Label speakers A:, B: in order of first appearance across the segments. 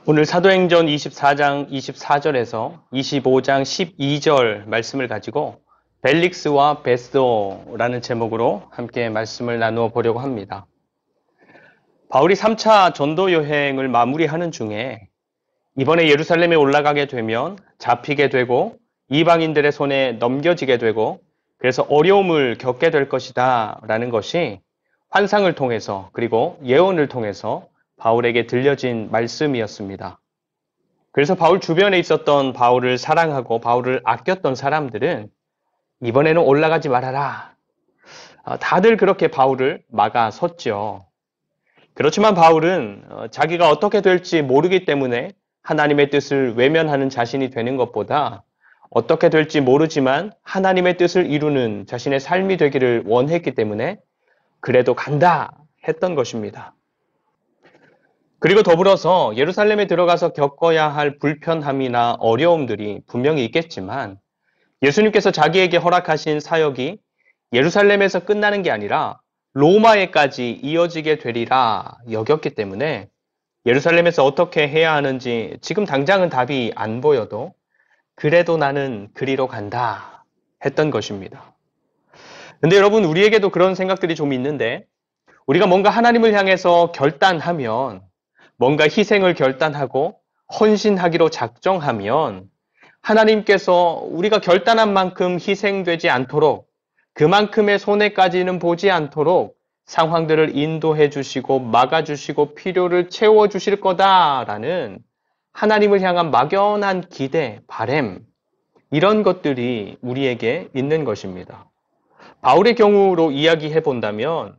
A: 오늘 사도행전 24장 24절에서 25장 12절 말씀을 가지고 벨릭스와 베스도라는 제목으로 함께 말씀을 나누어 보려고 합니다. 바울이 3차 전도 여행을 마무리하는 중에 이번에 예루살렘에 올라가게 되면 잡히게 되고 이방인들의 손에 넘겨지게 되고 그래서 어려움을 겪게 될 것이다 라는 것이 환상을 통해서 그리고 예언을 통해서 바울에게 들려진 말씀이었습니다. 그래서 바울 주변에 있었던 바울을 사랑하고 바울을 아꼈던 사람들은 이번에는 올라가지 말아라. 다들 그렇게 바울을 막아섰죠. 그렇지만 바울은 자기가 어떻게 될지 모르기 때문에 하나님의 뜻을 외면하는 자신이 되는 것보다 어떻게 될지 모르지만 하나님의 뜻을 이루는 자신의 삶이 되기를 원했기 때문에 그래도 간다 했던 것입니다. 그리고 더불어서 예루살렘에 들어가서 겪어야 할 불편함이나 어려움들이 분명히 있겠지만 예수님께서 자기에게 허락하신 사역이 예루살렘에서 끝나는 게 아니라 로마에까지 이어지게 되리라 여겼기 때문에 예루살렘에서 어떻게 해야 하는지 지금 당장은 답이 안 보여도 그래도 나는 그리로 간다 했던 것입니다. 근데 여러분, 우리에게도 그런 생각들이 좀 있는데 우리가 뭔가 하나님을 향해서 결단하면 뭔가 희생을 결단하고 헌신하기로 작정하면 하나님께서 우리가 결단한 만큼 희생되지 않도록 그만큼의 손해까지는 보지 않도록 상황들을 인도해 주시고 막아주시고 필요를 채워주실 거다라는 하나님을 향한 막연한 기대, 바램 이런 것들이 우리에게 있는 것입니다. 바울의 경우로 이야기해 본다면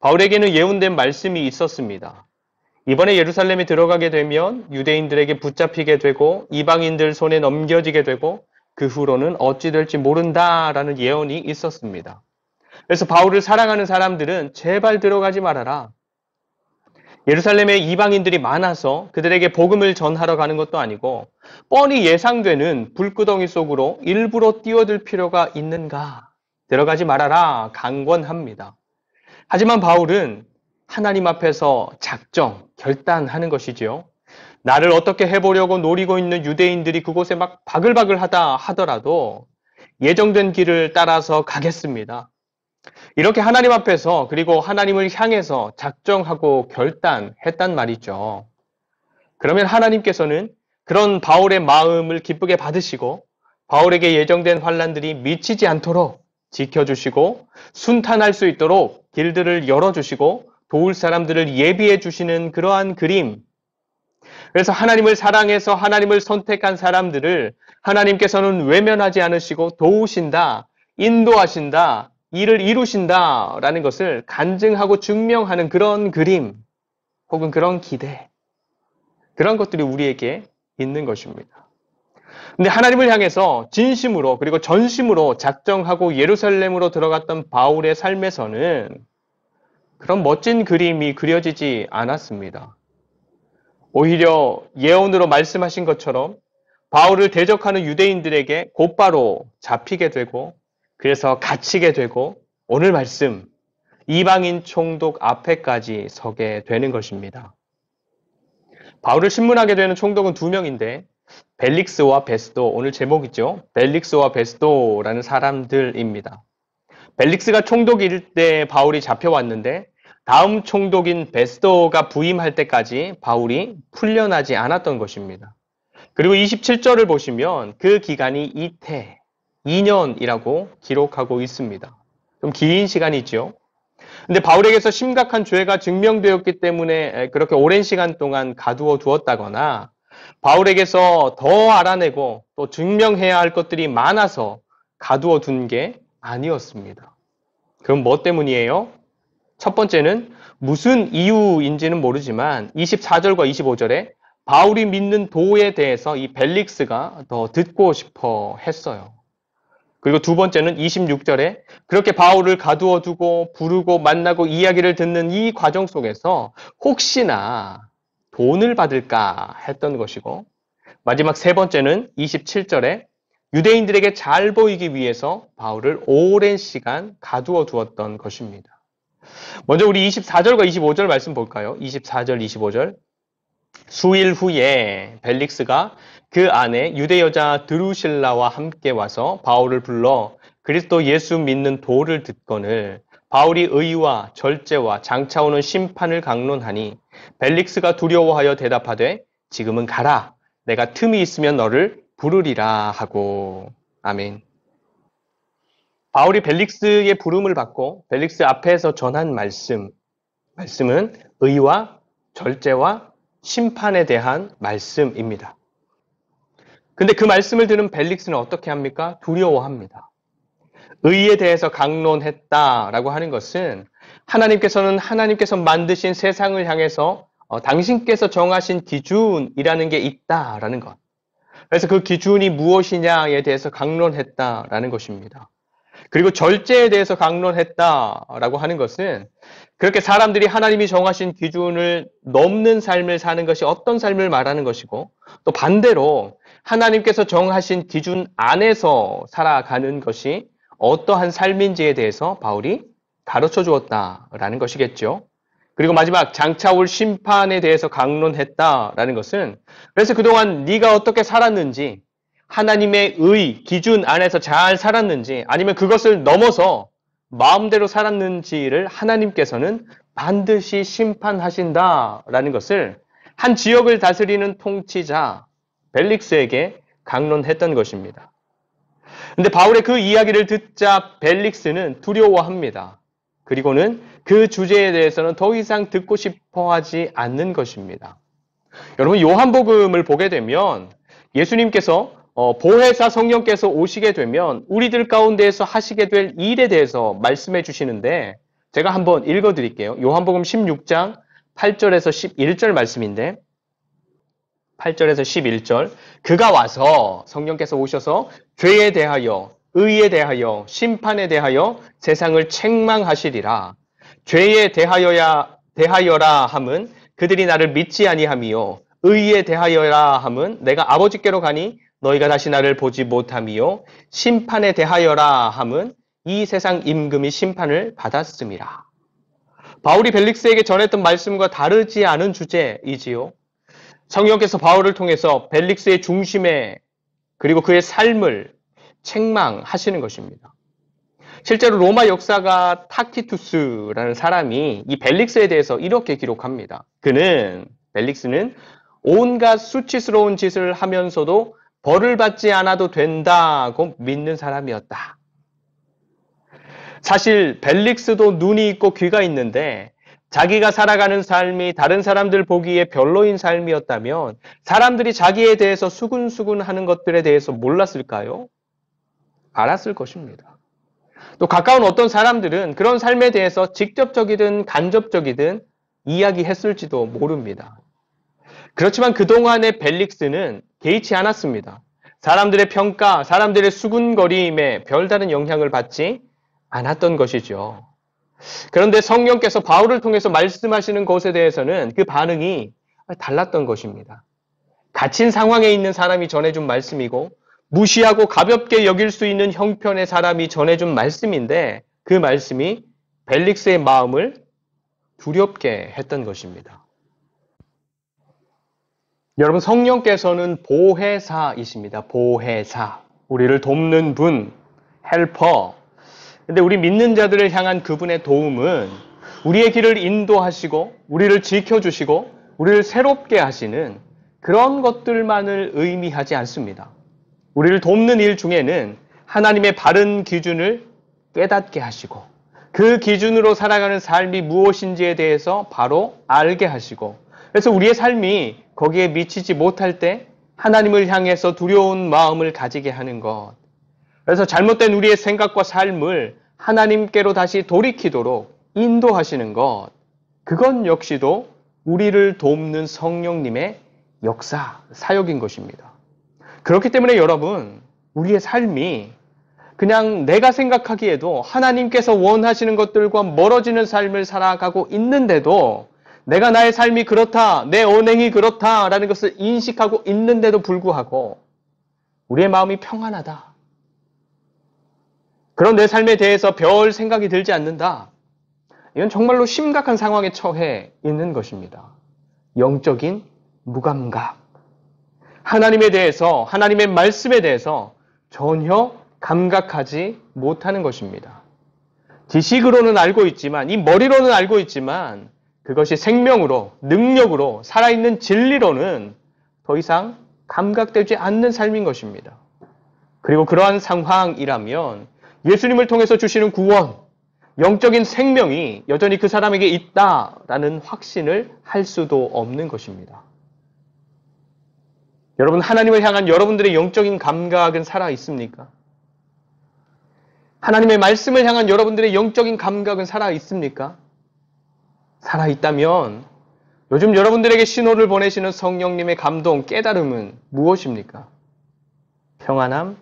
A: 바울에게는 예언된 말씀이 있었습니다. 이번에 예루살렘에 들어가게 되면 유대인들에게 붙잡히게 되고 이방인들 손에 넘겨지게 되고 그 후로는 어찌 될지 모른다라는 예언이 있었습니다. 그래서 바울을 사랑하는 사람들은 제발 들어가지 말아라. 예루살렘에 이방인들이 많아서 그들에게 복음을 전하러 가는 것도 아니고 뻔히 예상되는 불구덩이 속으로 일부러 뛰어들 필요가 있는가? 들어가지 말아라 강권합니다. 하지만 바울은 하나님 앞에서 작정, 결단하는 것이지요. 나를 어떻게 해보려고 노리고 있는 유대인들이 그곳에 막 바글바글하다 하더라도 예정된 길을 따라서 가겠습니다. 이렇게 하나님 앞에서 그리고 하나님을 향해서 작정하고 결단했단 말이죠. 그러면 하나님께서는 그런 바울의 마음을 기쁘게 받으시고 바울에게 예정된 환난들이 미치지 않도록 지켜주시고 순탄할 수 있도록 길들을 열어주시고 도울 사람들을 예비해 주시는 그러한 그림. 그래서 하나님을 사랑해서 하나님을 선택한 사람들을 하나님께서는 외면하지 않으시고 도우신다, 인도하신다, 일을 이루신다라는 것을 간증하고 증명하는 그런 그림 혹은 그런 기대. 그런 것들이 우리에게 있는 것입니다. 근데 하나님을 향해서 진심으로 그리고 전심으로 작정하고 예루살렘으로 들어갔던 바울의 삶에서는 그런 멋진 그림이 그려지지 않았습니다. 오히려 예언으로 말씀하신 것처럼 바울을 대적하는 유대인들에게 곧바로 잡히게 되고 그래서 갇히게 되고 오늘 말씀 이방인 총독 앞에까지 서게 되는 것입니다. 바울을 신문하게 되는 총독은 두 명인데 벨릭스와 베스도, 오늘 제목이죠. 벨릭스와 베스도라는 사람들입니다. 벨릭스가 총독일 때 바울이 잡혀왔는데 다음 총독인 베스도가 부임할 때까지 바울이 풀려나지 않았던 것입니다. 그리고 27절을 보시면 그 기간이 이태, 2년이라고 기록하고 있습니다. 좀 긴 시간이죠. 근데 바울에게서 심각한 죄가 증명되었기 때문에 그렇게 오랜 시간 동안 가두어 두었다거나 바울에게서 더 알아내고 또 증명해야 할 것들이 많아서 가두어 둔 게 아니었습니다. 그럼 뭐 때문이에요? 첫 번째는 무슨 이유인지는 모르지만 24절과 25절에 바울이 믿는 도에 대해서 이 벨릭스가 더 듣고 싶어 했어요. 그리고 두 번째는 26절에 그렇게 바울을 가두어 두고 부르고 만나고 이야기를 듣는 이 과정 속에서 혹시나 돈을 받을까 했던 것이고 마지막 세 번째는 27절에 유대인들에게 잘 보이기 위해서 바울을 오랜 시간 가두어 두었던 것입니다. 먼저 우리 24절과 25절 말씀 볼까요? 24절, 25절. 수일 후에 벨릭스가 그 안에 유대 여자 드루실라와 함께 와서 바울을 불러 그리스도 예수 믿는 도를 듣거늘 바울이 의와 절제와 장차 오는 심판을 강론하니 벨릭스가 두려워하여 대답하되 지금은 가라. 내가 틈이 있으면 너를 부르리라 하고. 아멘. 바울이 벨릭스의 부름을 받고 벨릭스 앞에서 전한 말씀은 의와 절제와 심판에 대한 말씀입니다. 근데 그 말씀을 들은 벨릭스는 어떻게 합니까? 두려워합니다. 의에 대해서 강론했다라고 하는 것은 하나님께서 만드신 세상을 향해서 당신께서 정하신 기준이라는 게 있다라는 것. 그래서 그 기준이 무엇이냐에 대해서 강론했다라는 것입니다. 그리고 절제에 대해서 강론했다라고 하는 것은 그렇게 사람들이 하나님이 정하신 기준을 넘는 삶을 사는 것이 어떤 삶을 말하는 것이고 또 반대로 하나님께서 정하신 기준 안에서 살아가는 것이 어떠한 삶인지에 대해서 바울이 가르쳐 주었다라는 것이겠죠. 그리고 마지막 장차 올 심판에 대해서 강론했다라는 것은 그래서 그동안 네가 어떻게 살았는지 하나님의 의, 기준 안에서 잘 살았는지 아니면 그것을 넘어서 마음대로 살았는지를 하나님께서는 반드시 심판하신다라는 것을 한 지역을 다스리는 통치자 벨릭스에게 강론했던 것입니다. 근데 바울의 그 이야기를 듣자 벨릭스는 두려워합니다. 그리고는 그 주제에 대해서는 더 이상 듣고 싶어 하지 않는 것입니다. 여러분, 요한복음을 보게 되면 예수님께서 보혜사 성령께서 오시게 되면 우리들 가운데에서 하시게 될 일에 대해서 말씀해 주시는데 제가 한번 읽어 드릴게요. 요한복음 16장 8절에서 11절 말씀인데 8절에서 11절 그가 와서 성령께서 오셔서 죄에 대하여 의에 대하여 심판에 대하여 세상을 책망하시리라. 죄에 대하여라 함은 그들이 나를 믿지 아니함이요 의에 대하여라 함은 내가 아버지께로 가니 너희가 다시 나를 보지 못함이요 심판에 대하여라 함은 이 세상 임금이 심판을 받았음이라. 바울이 벨릭스에게 전했던 말씀과 다르지 않은 주제이지요. 성령께서 바울을 통해서 벨릭스의 중심에 그리고 그의 삶을 책망하시는 것입니다. 실제로 로마 역사가 타키투스라는 사람이 이 벨릭스에 대해서 이렇게 기록합니다. 벨릭스는 온갖 수치스러운 짓을 하면서도 벌을 받지 않아도 된다고 믿는 사람이었다. 사실 벨릭스도 눈이 있고 귀가 있는데 자기가 살아가는 삶이 다른 사람들 보기에 별로인 삶이었다면 사람들이 자기에 대해서 수근수근 하는 것들에 대해서 몰랐을까요? 알았을 것입니다. 또 가까운 어떤 사람들은 그런 삶에 대해서 직접적이든 간접적이든 이야기했을지도 모릅니다. 그렇지만 그동안의 벨릭스는 개의치 않았습니다. 사람들의 평가, 사람들의 수군거림에 별다른 영향을 받지 않았던 것이죠. 그런데 성령께서 바울을 통해서 말씀하시는 것에 대해서는 그 반응이 달랐던 것입니다. 갇힌 상황에 있는 사람이 전해준 말씀이고 무시하고 가볍게 여길 수 있는 형편의 사람이 전해준 말씀인데 그 말씀이 벨릭스의 마음을 두렵게 했던 것입니다. 여러분, 성령께서는 보혜사이십니다. 보혜사. 우리를 돕는 분, 헬퍼. 근데 우리 믿는 자들을 향한 그분의 도움은 우리의 길을 인도하시고 우리를 지켜주시고 우리를 새롭게 하시는 그런 것들만을 의미하지 않습니다. 우리를 돕는 일 중에는 하나님의 바른 기준을 깨닫게 하시고 그 기준으로 살아가는 삶이 무엇인지에 대해서 바로 알게 하시고 그래서 우리의 삶이 거기에 미치지 못할 때 하나님을 향해서 두려운 마음을 가지게 하는 것. 그래서 잘못된 우리의 생각과 삶을 하나님께로 다시 돌이키도록 인도하시는 것. 그건 역시도 우리를 돕는 성령님의 역사, 사역인 것입니다. 그렇기 때문에 여러분, 우리의 삶이 그냥 내가 생각하기에도 하나님께서 원하시는 것들과 멀어지는 삶을 살아가고 있는데도 내가 나의 삶이 그렇다, 내 언행이 그렇다라는 것을 인식하고 있는데도 불구하고 우리의 마음이 평안하다. 그런 내 삶에 대해서 별 생각이 들지 않는다. 이건 정말로 심각한 상황에 처해 있는 것입니다. 영적인 무감각. 하나님에 대해서, 하나님의 말씀에 대해서 전혀 감각하지 못하는 것입니다. 지식으로는 알고 있지만, 이 머리로는 알고 있지만 그것이 생명으로, 능력으로, 살아있는 진리로는 더 이상 감각되지 않는 삶인 것입니다. 그리고 그러한 상황이라면 예수님을 통해서 주시는 구원, 영적인 생명이 여전히 그 사람에게 있다라는 확신을 할 수도 없는 것입니다. 여러분, 하나님을 향한 여러분들의 영적인 감각은 살아 있습니까? 하나님의 말씀을 향한 여러분들의 영적인 감각은 살아 있습니까? 살아 있다면 요즘 여러분들에게 신호를 보내시는 성령님의 감동, 깨달음은 무엇입니까? 평안함?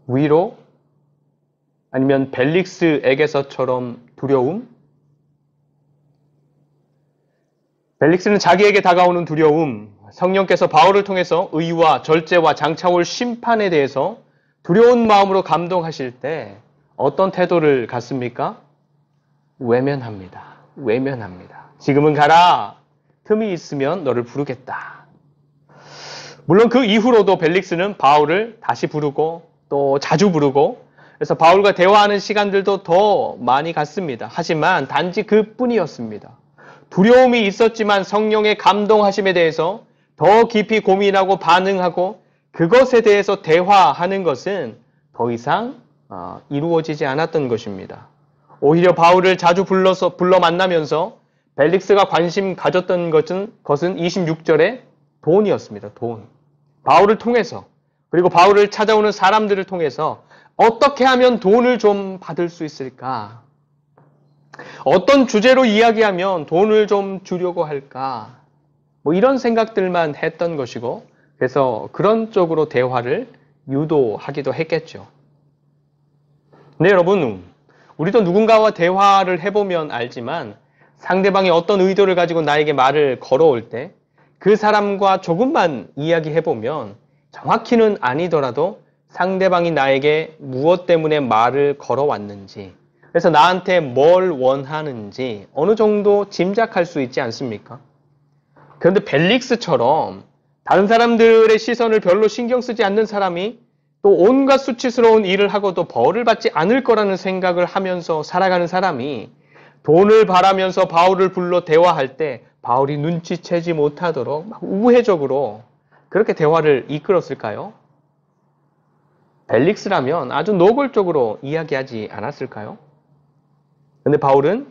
A: 위로? 아니면 벨릭스에게서처럼 두려움? 벨릭스는 자기에게 다가오는 두려움, 성령께서 바울을 통해서 의와 절제와 장차올 심판에 대해서 두려운 마음으로 감동하실 때 어떤 태도를 갖습니까? 외면합니다. 외면합니다. 지금은 가라. 틈이 있으면 너를 부르겠다. 물론 그 이후로도 벨릭스는 바울을 다시 부르고 또 자주 부르고, 그래서 바울과 대화하는 시간들도 더 많이 갖습니다. 하지만 단지 그뿐이었습니다. 두려움이 있었지만 성령의 감동하심에 대해서 더 깊이 고민하고 반응하고 그것에 대해서 대화하는 것은 더 이상 이루어지지 않았던 것입니다. 오히려 바울을 자주 불러 만나면서 벨릭스가 관심 가졌던 것은 26절에 돈이었습니다. 돈. 바울을 통해서, 그리고 바울을 찾아오는 사람들을 통해서 어떻게 하면 돈을 좀 받을 수 있을까? 어떤 주제로 이야기하면 돈을 좀 주려고 할까? 이런 생각들만 했던 것이고, 그래서 그런 쪽으로 대화를 유도하기도 했겠죠. 네, 여러분, 우리도 누군가와 대화를 해보면 알지만 상대방이 어떤 의도를 가지고 나에게 말을 걸어올 때 그 사람과 조금만 이야기해보면 정확히는 아니더라도 상대방이 나에게 무엇 때문에 말을 걸어왔는지, 그래서 나한테 뭘 원하는지 어느 정도 짐작할 수 있지 않습니까? 그런데 벨릭스처럼 다른 사람들의 시선을 별로 신경 쓰지 않는 사람이 또 온갖 수치스러운 일을 하고도 벌을 받지 않을 거라는 생각을 하면서 살아가는 사람이 돈을 바라면서 바울을 불러 대화할 때 바울이 눈치채지 못하도록 막 우회적으로 그렇게 대화를 이끌었을까요? 벨릭스라면 아주 노골적으로 이야기하지 않았을까요? 근데 바울은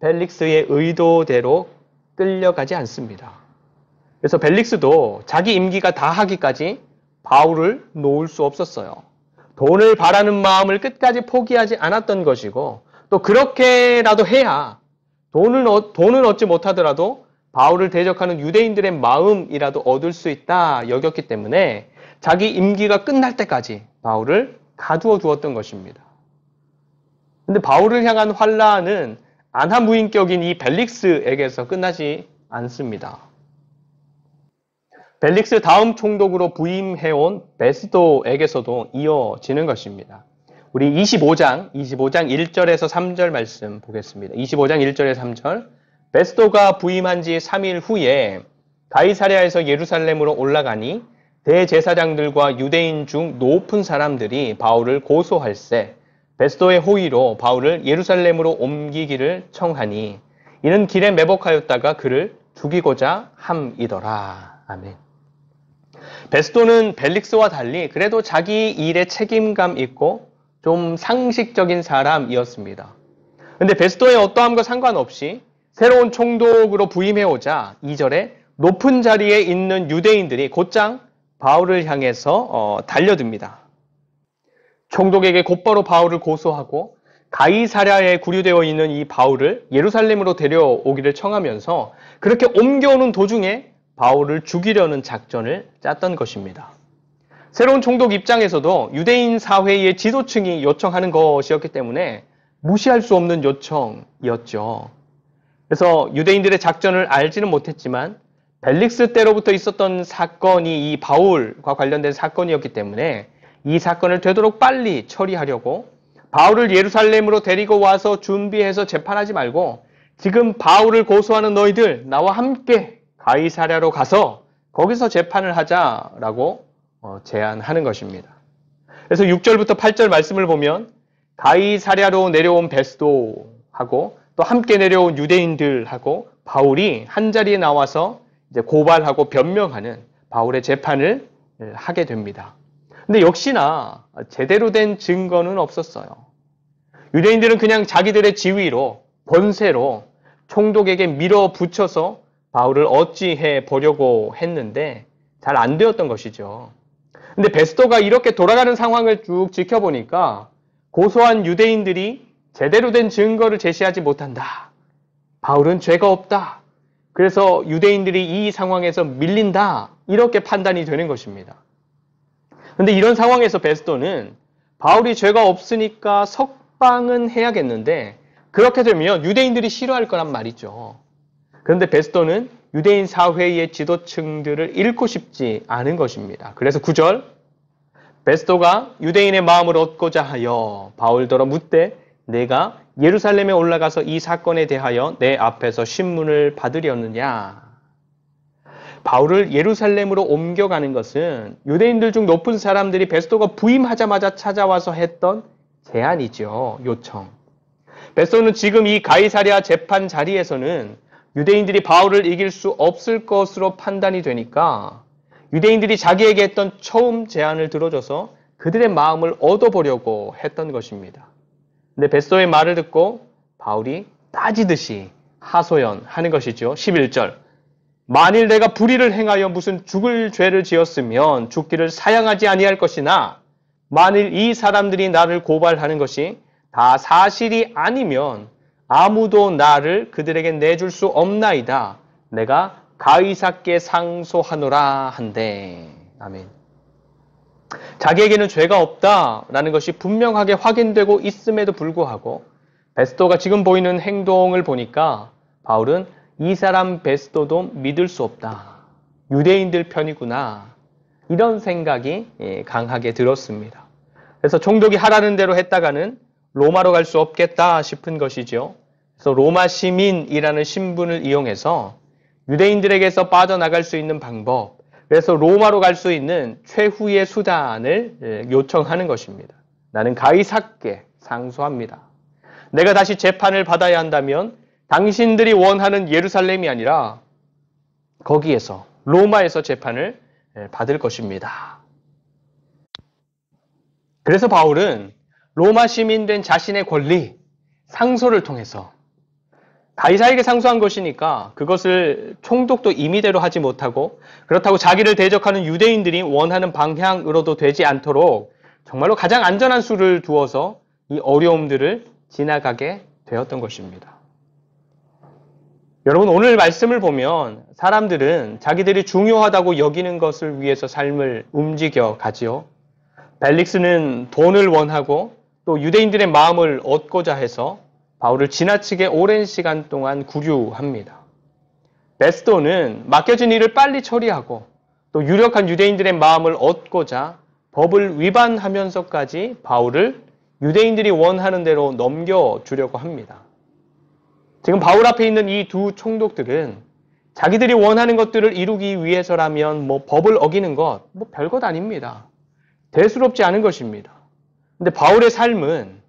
A: 벨릭스의 의도대로 끌려가지 않습니다. 그래서 벨릭스도 자기 임기가 다하기까지 바울을 놓을 수 없었어요. 돈을 바라는 마음을 끝까지 포기하지 않았던 것이고, 또 그렇게라도 해야 돈은 얻지 못하더라도 바울을 대적하는 유대인들의 마음이라도 얻을 수 있다 여겼기 때문에 자기 임기가 끝날 때까지 바울을 가두어 두었던 것입니다. 근데 바울을 향한 환란은 안하무인격인 이 벨릭스에게서 끝나지 않습니다. 벨릭스 다음 총독으로 부임해온 베스도에게서도 이어지는 것입니다. 우리 25장 1절에서 3절 말씀 보겠습니다. 25장 1절에서 3절. 베스도가 부임한 지 3일 후에 가이사랴에서 예루살렘으로 올라가니 대제사장들과 유대인 중 높은 사람들이 바울을 고소할세 베스도의 호의로 바울을 예루살렘으로 옮기기를 청하니 이는 길에 매복하였다가 그를 죽이고자 함이더라. 아멘. 베스도는 벨릭스와 달리 그래도 자기 일에 책임감 있고 좀 상식적인 사람이었습니다. 그런데 베스도의 어떠함과 상관없이 새로운 총독으로 부임해오자 2절에 높은 자리에 있는 유대인들이 곧장 바울을 향해서 달려듭니다. 총독에게 곧바로 바울을 고소하고 가이사랴에 구류되어 있는 이 바울을 예루살렘으로 데려오기를 청하면서 그렇게 옮겨오는 도중에 바울을 죽이려는 작전을 짰던 것입니다. 새로운 총독 입장에서도 유대인 사회의 지도층이 요청하는 것이었기 때문에 무시할 수 없는 요청이었죠. 그래서 유대인들의 작전을 알지는 못했지만 벨릭스 때로부터 있었던 사건이 이 바울과 관련된 사건이었기 때문에 이 사건을 되도록 빨리 처리하려고 바울을 예루살렘으로 데리고 와서 준비해서 재판하지 말고 지금 바울을 고소하는 너희들 나와 함께 가이사랴로 가서 거기서 재판을 하자라고 제안하는 것입니다. 그래서 6절부터 8절 말씀을 보면 가이사랴로 내려온 베스도하고 또 함께 내려온 유대인들하고 바울이 한자리에 나와서 이제 고발하고 변명하는 바울의 재판을 하게 됩니다. 근데 역시나 제대로 된 증거는 없었어요. 유대인들은 그냥 자기들의 지위로, 권세로 총독에게 밀어붙여서 바울을 어찌해 보려고 했는데 잘 안 되었던 것이죠. 근데 베스도가 이렇게 돌아가는 상황을 쭉 지켜보니까 고소한 유대인들이 제대로 된 증거를 제시하지 못한다. 바울은 죄가 없다. 그래서 유대인들이 이 상황에서 밀린다. 이렇게 판단이 되는 것입니다. 근데 이런 상황에서 베스도는 바울이 죄가 없으니까 석방은 해야겠는데 그렇게 되면 유대인들이 싫어할 거란 말이죠. 그런데 베스도는 유대인 사회의 지도층들을 잃고 싶지 않은 것입니다. 그래서 9절 베스도가 유대인의 마음을 얻고자 하여 바울더러 묻되 내가 예루살렘에 올라가서 이 사건에 대하여 내 앞에서 신문을 받으려느냐. 바울을 예루살렘으로 옮겨가는 것은 유대인들 중 높은 사람들이 베스도가 부임하자마자 찾아와서 했던 제안이죠. 요청. 베스도는 지금 이 가이사랴 재판 자리에서는 유대인들이 바울을 이길 수 없을 것으로 판단이 되니까 유대인들이 자기에게 했던 처음 제안을 들어줘서 그들의 마음을 얻어보려고 했던 것입니다. 근데 베스도의 말을 듣고 바울이 따지듯이 하소연하는 것이죠. 11절 만일 내가 불의를 행하여 무슨 죽을 죄를 지었으면 죽기를 사양하지 아니할 것이나 만일 이 사람들이 나를 고발하는 것이 다 사실이 아니면 아무도 나를 그들에게 내줄 수 없나이다. 내가 가이사께 상소하노라 한대. 아멘. 자기에게는 죄가 없다라는 것이 분명하게 확인되고 있음에도 불구하고 베스도가 지금 보이는 행동을 보니까 바울은 이 사람 베스도도 믿을 수 없다. 유대인들 편이구나. 이런 생각이 강하게 들었습니다. 그래서 총독이 하라는 대로 했다가는 로마로 갈 수 없겠다 싶은 것이죠. 그래서 로마 시민이라는 신분을 이용해서 유대인들에게서 빠져나갈 수 있는 방법, 그래서 로마로 갈 수 있는 최후의 수단을 요청하는 것입니다. 나는 가이사께 상소합니다. 내가 다시 재판을 받아야 한다면 당신들이 원하는 예루살렘이 아니라 거기에서 로마에서 재판을 받을 것입니다. 그래서 바울은 로마 시민 된 자신의 권리, 상소를 통해서 가이사에게 상소한 것이니까 그것을 총독도 임의대로 하지 못하고 그렇다고 자기를 대적하는 유대인들이 원하는 방향으로도 되지 않도록 정말로 가장 안전한 수를 두어서 이 어려움들을 지나가게 되었던 것입니다. 여러분 오늘 말씀을 보면 사람들은 자기들이 중요하다고 여기는 것을 위해서 삶을 움직여 가지요. 벨릭스는 돈을 원하고 또 유대인들의 마음을 얻고자 해서 바울을 지나치게 오랜 시간 동안 구류합니다. 베스도는 맡겨진 일을 빨리 처리하고 또 유력한 유대인들의 마음을 얻고자 법을 위반하면서까지 바울을 유대인들이 원하는 대로 넘겨주려고 합니다. 지금 바울 앞에 있는 이 두 총독들은 자기들이 원하는 것들을 이루기 위해서라면 법을 어기는 것 별것 아닙니다. 대수롭지 않은 것입니다. 근데 바울의 삶은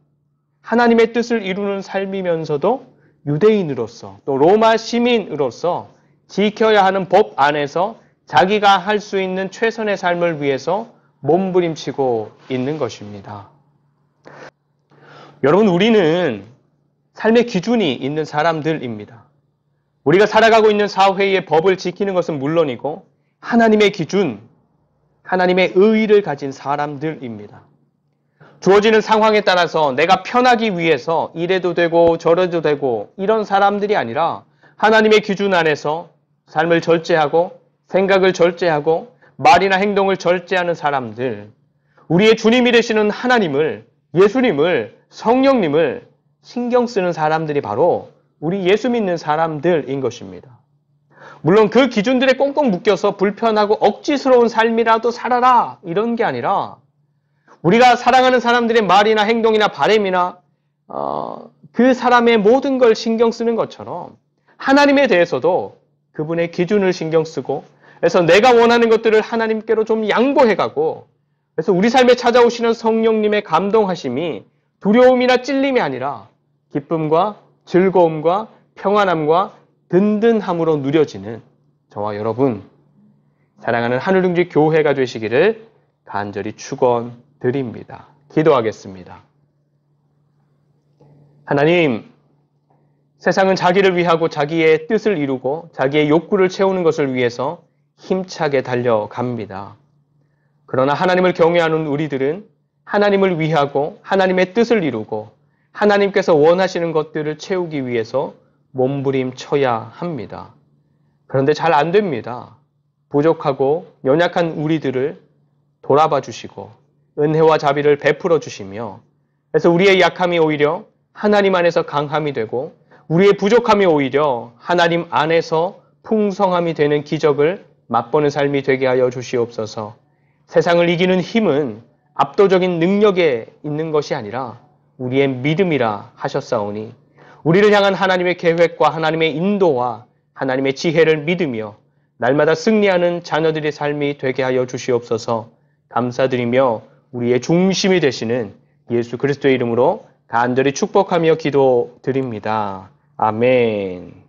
A: 하나님의 뜻을 이루는 삶이면서도 유대인으로서 또 로마 시민으로서 지켜야 하는 법 안에서 자기가 할 수 있는 최선의 삶을 위해서 몸부림치고 있는 것입니다. 여러분 우리는 삶의 기준이 있는 사람들입니다. 우리가 살아가고 있는 사회의 법을 지키는 것은 물론이고 하나님의 기준, 하나님의 의의를 가진 사람들입니다. 주어지는 상황에 따라서 내가 편하기 위해서 이래도 되고 저래도 되고 이런 사람들이 아니라 하나님의 기준 안에서 삶을 절제하고 생각을 절제하고 말이나 행동을 절제하는 사람들, 우리의 주님이 되시는 하나님을, 예수님을, 성령님을 신경 쓰는 사람들이 바로 우리 예수 믿는 사람들인 것입니다. 물론 그 기준들에 꽁꽁 묶여서 불편하고 억지스러운 삶이라도 살아라 이런 게 아니라 우리가 사랑하는 사람들의 말이나 행동이나 바램이나 그 사람의 모든 걸 신경 쓰는 것처럼 하나님에 대해서도 그분의 기준을 신경 쓰고 그래서 내가 원하는 것들을 하나님께로 좀 양보해가고 그래서 우리 삶에 찾아오시는 성령님의 감동하심이 두려움이나 찔림이 아니라 기쁨과 즐거움과 평안함과 든든함으로 누려지는 저와 여러분 사랑하는 하늘중지 교회가 되시기를 간절히 축원드립니다. 기도하겠습니다. 하나님, 세상은 자기를 위하고 자기의 뜻을 이루고 자기의 욕구를 채우는 것을 위해서 힘차게 달려갑니다. 그러나 하나님을 경외하는 우리들은 하나님을 위하고 하나님의 뜻을 이루고 하나님께서 원하시는 것들을 채우기 위해서 몸부림쳐야 합니다. 그런데 잘 안 됩니다. 부족하고 연약한 우리들을 돌아봐 주시고 은혜와 자비를 베풀어 주시며 그래서 우리의 약함이 오히려 하나님 안에서 강함이 되고 우리의 부족함이 오히려 하나님 안에서 풍성함이 되는 기적을 맛보는 삶이 되게 하여 주시옵소서. 세상을 이기는 힘은 압도적인 능력에 있는 것이 아니라 우리의 믿음이라 하셨사오니 우리를 향한 하나님의 계획과 하나님의 인도와 하나님의 지혜를 믿으며 날마다 승리하는 자녀들의 삶이 되게 하여 주시옵소서. 감사드리며 우리의 중심이 되시는 예수 그리스도의 이름으로 간절히 축복하며 기도드립니다. 아멘.